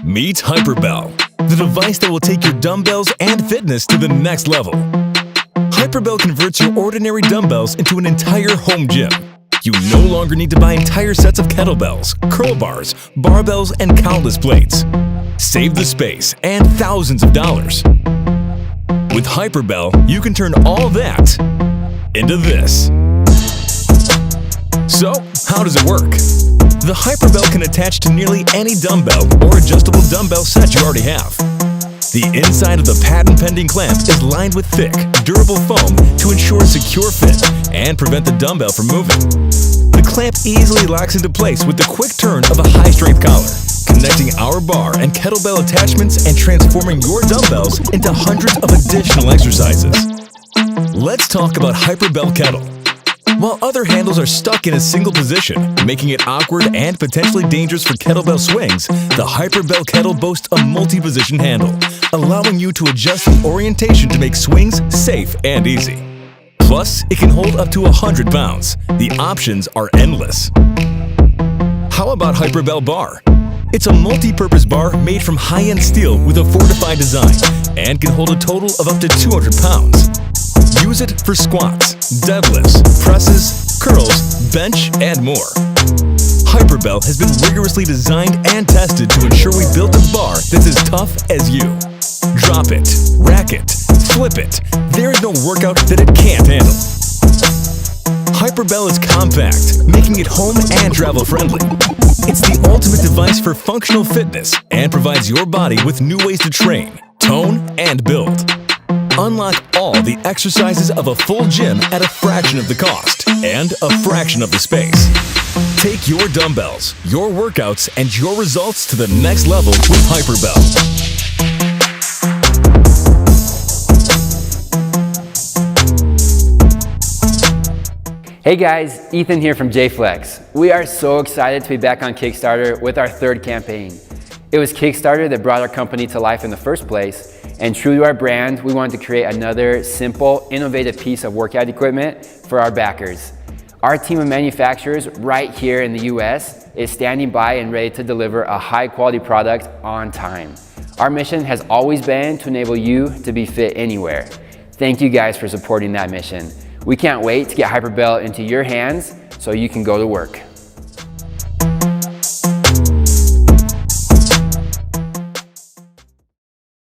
Meet HYPERBELL, the device that will take your dumbbells and fitness to the next level. HYPERBELL converts your ordinary dumbbells into an entire home gym. You no longer need to buy entire sets of kettlebells, curl bars, barbells, and countless plates. Save the space and thousands of dollars. With HYPERBELL, you can turn all that into this. So, how does it work? The HYPERBELL can attach to nearly any dumbbell or adjustable dumbbell set you already have. The inside of the patent-pending clamp is lined with thick, durable foam to ensure a secure fit and prevent the dumbbell from moving. The clamp easily locks into place with the quick turn of a high-strength collar, connecting our bar and kettlebell attachments and transforming your dumbbells into hundreds of additional exercises. Let's talk about HYPERBELL Kettle. While other handles are stuck in a single position, making it awkward and potentially dangerous for kettlebell swings, the HYPERBELL Kettle boasts a multi-position handle, allowing you to adjust the orientation to make swings safe and easy. Plus, it can hold up to 100 pounds. The options are endless. How about HYPERBELL Bar? It's a multi-purpose bar made from high-end steel with a fortified design and can hold a total of up to 200 pounds. Use it for squats, deadlifts, presses, curls, bench, and more. HYPERBELL has been rigorously designed and tested to ensure we built a bar that's as tough as you. Drop it, rack it, flip it. There is no workout that it can't handle. HYPERBELL is compact, making it home and travel-friendly. It's the ultimate device for functional fitness and provides your body with new ways to train, tone, and build. Unlock all the exercises of a full gym at a fraction of the cost and a fraction of the space. Take your dumbbells, your workouts, and your results to the next level with HYPERBELL. Hey guys, Ethan here from Jayflex. We are so excited to be back on Kickstarter with our third campaign. It was Kickstarter that brought our company to life in the first place, and true to our brand, we wanted to create another simple, innovative piece of workout equipment for our backers. Our team of manufacturers right here in the US is standing by and ready to deliver a high quality product on time. Our mission has always been to enable you to be fit anywhere. Thank you guys for supporting that mission. We can't wait to get HYPERBELL into your hands so you can go to work.